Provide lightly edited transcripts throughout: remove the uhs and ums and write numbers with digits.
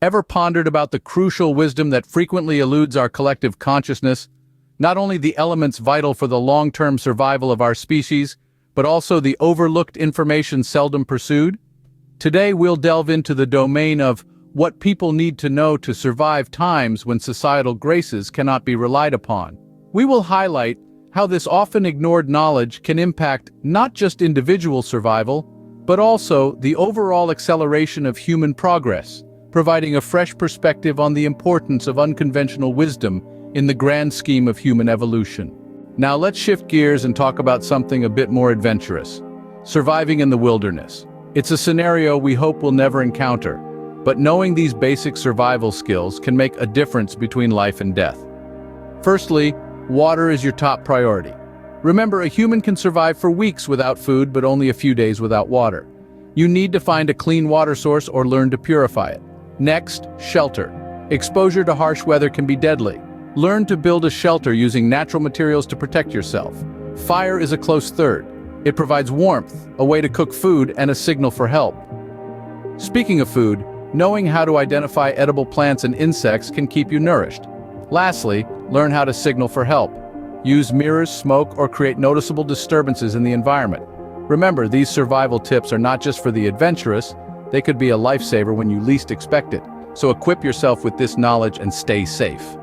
Ever pondered about the crucial wisdom that frequently eludes our collective consciousness? Not only the elements vital for the long-term survival of our species, but also the overlooked information seldom pursued? Today we'll delve into the domain of what people need to know to survive times when societal graces cannot be relied upon. We will highlight how this often ignored knowledge can impact not just individual survival, but also the overall acceleration of human progress, providing a fresh perspective on the importance of unconventional wisdom in the grand scheme of human evolution. Now let's shift gears and talk about something a bit more adventurous: surviving in the wilderness. It's a scenario we hope we'll never encounter, but knowing these basic survival skills can make a difference between life and death. Firstly, water is your top priority. Remember, a human can survive for weeks without food, but only a few days without water. You need to find a clean water source or learn to purify it. Next, shelter. Exposure to harsh weather can be deadly. Learn to build a shelter using natural materials to protect yourself. Fire is a close third. It provides warmth, a way to cook food, and a signal for help. Speaking of food, knowing how to identify edible plants and insects can keep you nourished. Lastly, learn how to signal for help. Use mirrors, smoke, or create noticeable disturbances in the environment. Remember, these survival tips are not just for the adventurous, they could be a lifesaver when you least expect it. So equip yourself with this knowledge and stay safe.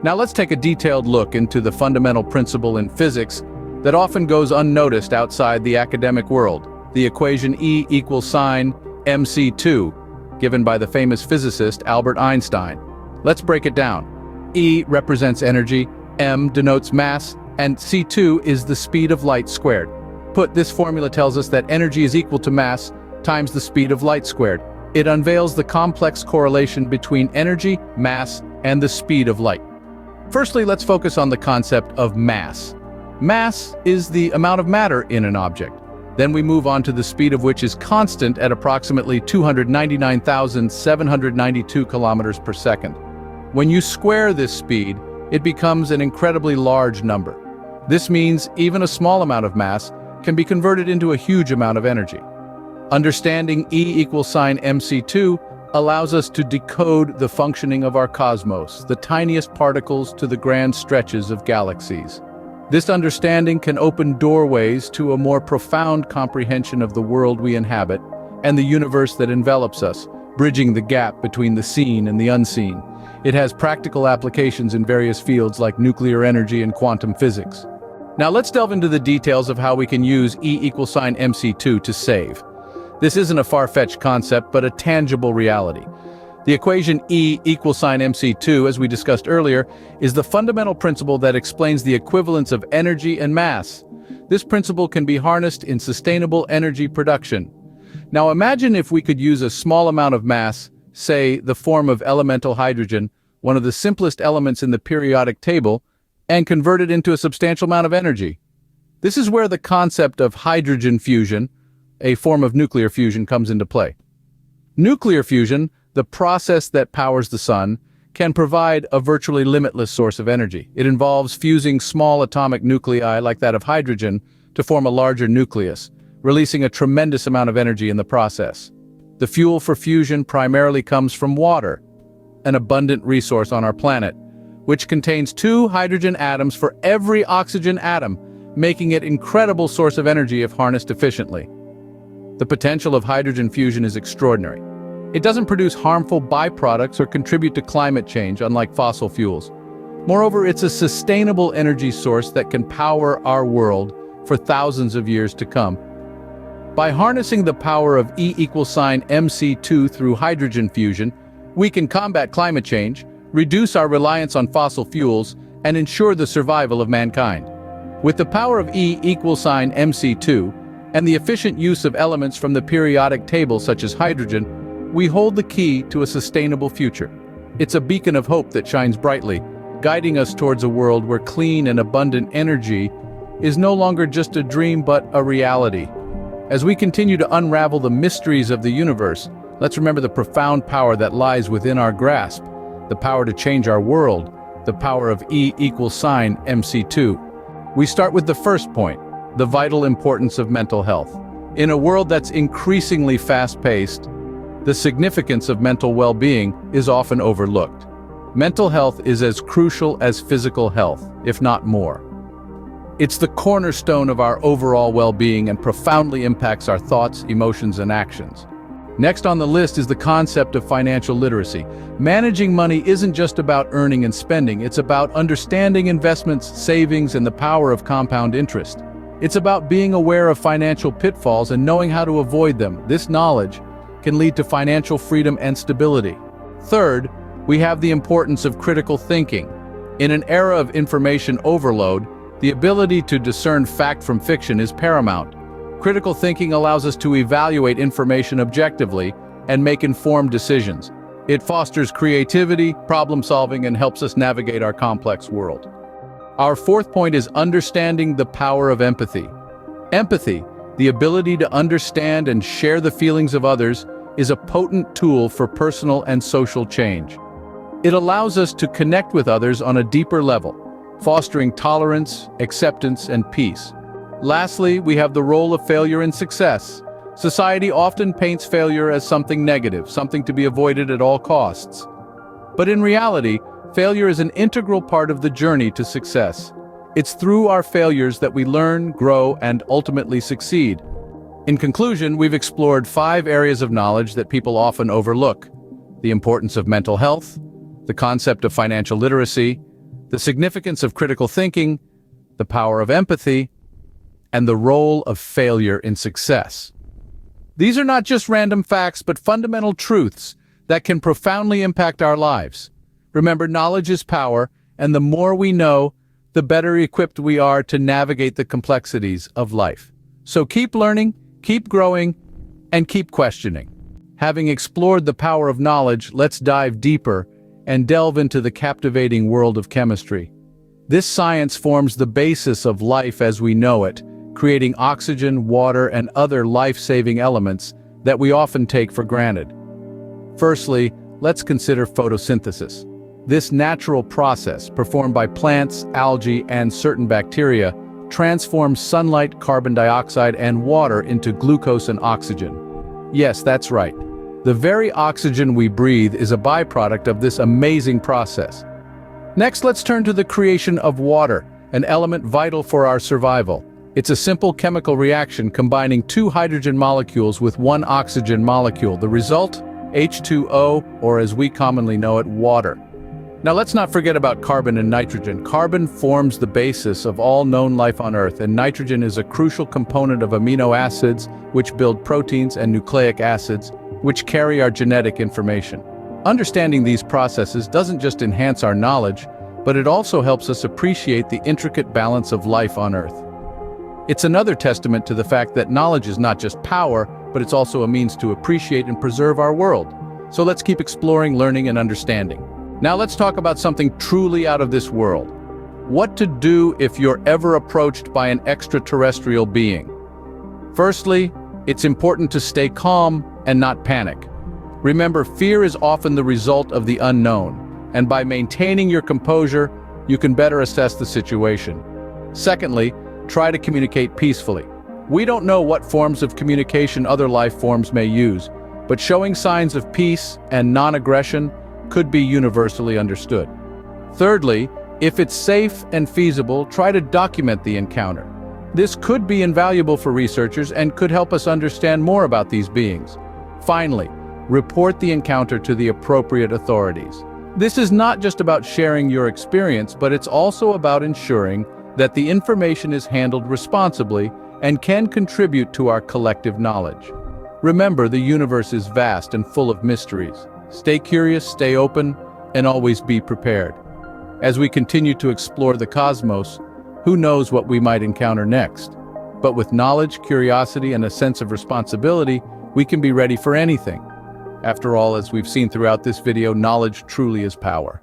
Now let's take a detailed look into the fundamental principle in physics that often goes unnoticed outside the academic world: the equation E equals sine mc2, given by the famous physicist Albert Einstein. Let's break it down. E represents energy, m denotes mass, and c2 is the speed of light squared. This formula tells us that energy is equal to mass times the speed of light squared. It unveils the complex correlation between energy, mass, and the speed of light. Firstly, let's focus on the concept of mass. Mass is the amount of matter in an object. Then we move on to the speed of which is constant at approximately 299,792 kilometers per second. When you square this speed, it becomes an incredibly large number. This means even a small amount of mass can be converted into a huge amount of energy. Understanding E equals sine mc2 allows us to decode the functioning of our cosmos, the tiniest particles to the grand stretches of galaxies. This understanding can open doorways to a more profound comprehension of the world we inhabit and the universe that envelops us, bridging the gap between the seen and the unseen. It has practical applications in various fields like nuclear energy and quantum physics. Now let's delve into the details of how we can use E equals sine mc2 to save. This isn't a far-fetched concept, but a tangible reality. The equation E equals sine mc2, as we discussed earlier, is the fundamental principle that explains the equivalence of energy and mass. This principle can be harnessed in sustainable energy production. Now imagine if we could use a small amount of mass, say the form of elemental hydrogen, one of the simplest elements in the periodic table, and convert it into a substantial amount of energy. This is where the concept of hydrogen fusion, a form of nuclear fusion, comes into play. Nuclear fusion, the process that powers the sun, can provide a virtually limitless source of energy. It involves fusing small atomic nuclei like that of hydrogen to form a larger nucleus, releasing a tremendous amount of energy in the process. The fuel for fusion primarily comes from water, an abundant resource on our planet, which contains 2 hydrogen atoms for every oxygen atom, making it an incredible source of energy if harnessed efficiently. The potential of hydrogen fusion is extraordinary. It doesn't produce harmful byproducts or contribute to climate change, unlike fossil fuels. Moreover, it's a sustainable energy source that can power our world for thousands of years to come. By harnessing the power of E equals sine mc2 through hydrogen fusion, we can combat climate change, reduce our reliance on fossil fuels, and ensure the survival of mankind. With the power of E equals sine mc2, and the efficient use of elements from the periodic table such as hydrogen, we hold the key to a sustainable future. It's a beacon of hope that shines brightly, guiding us towards a world where clean and abundant energy is no longer just a dream but a reality. As we continue to unravel the mysteries of the universe, let's remember the profound power that lies within our grasp, the power to change our world, the power of E equals sine mc2. We start with the first point, the vital importance of mental health. In a world that's increasingly fast-paced, the significance of mental well-being is often overlooked. Mental health is as crucial as physical health, if not more. It's the cornerstone of our overall well-being and profoundly impacts our thoughts, emotions, and actions. Next on the list is the concept of financial literacy. Managing money isn't just about earning and spending, it's about understanding investments, savings, and the power of compound interest. It's about being aware of financial pitfalls and knowing how to avoid them. This knowledge can lead to financial freedom and stability. Third, we have the importance of critical thinking. In an era of information overload, the ability to discern fact from fiction is paramount. Critical thinking allows us to evaluate information objectively and make informed decisions. It fosters creativity, problem-solving, and helps us navigate our complex world. Our fourth point is understanding the power of empathy. Empathy, the ability to understand and share the feelings of others, is a potent tool for personal and social change. It allows us to connect with others on a deeper level, fostering tolerance, acceptance, and peace. Lastly, we have the role of failure and success. Society often paints failure as something negative, something to be avoided at all costs. But in reality, failure is an integral part of the journey to success. It's through our failures that we learn, grow, and ultimately succeed. In conclusion, we've explored 5 areas of knowledge that people often overlook: the importance of mental health, the concept of financial literacy, the significance of critical thinking, the power of empathy, and the role of failure in success. These are not just random facts, but fundamental truths that can profoundly impact our lives. Remember, knowledge is power, and the more we know, the better equipped we are to navigate the complexities of life. So keep learning, keep growing, and keep questioning. Having explored the power of knowledge, let's dive deeper and delve into the captivating world of chemistry. This science forms the basis of life as we know it, creating oxygen, water, and other life-saving elements that we often take for granted. Firstly, let's consider photosynthesis. This natural process, performed by plants, algae, and certain bacteria, transforms sunlight, carbon dioxide, and water into glucose and oxygen. Yes, that's right. The very oxygen we breathe is a byproduct of this amazing process. Next, let's turn to the creation of water, an element vital for our survival. It's a simple chemical reaction combining 2 hydrogen molecules with 1 oxygen molecule. The result? H2O, or as we commonly know it, water. Now let's not forget about carbon and nitrogen. Carbon forms the basis of all known life on Earth, and nitrogen is a crucial component of amino acids, which build proteins, and nucleic acids, which carry our genetic information. Understanding these processes doesn't just enhance our knowledge, but it also helps us appreciate the intricate balance of life on Earth. It's another testament to the fact that knowledge is not just power, but it's also a means to appreciate and preserve our world. So let's keep exploring, learning, and understanding. Now let's talk about something truly out of this world. What to do if you're ever approached by an extraterrestrial being. Firstly, it's important to stay calm and not panic. Remember, fear is often the result of the unknown, and by maintaining your composure, you can better assess the situation. Secondly, try to communicate peacefully. We don't know what forms of communication other life forms may use, but showing signs of peace and non-aggression could be universally understood. Thirdly, if it's safe and feasible, try to document the encounter. This could be invaluable for researchers and could help us understand more about these beings. Finally, report the encounter to the appropriate authorities. This is not just about sharing your experience, but it's also about ensuring that the information is handled responsibly and can contribute to our collective knowledge. Remember, the universe is vast and full of mysteries. Stay curious, stay open, and always be prepared. As we continue to explore the cosmos, who knows what we might encounter next? But with knowledge, curiosity, and a sense of responsibility, we can be ready for anything. After all, as we've seen throughout this video, knowledge truly is power.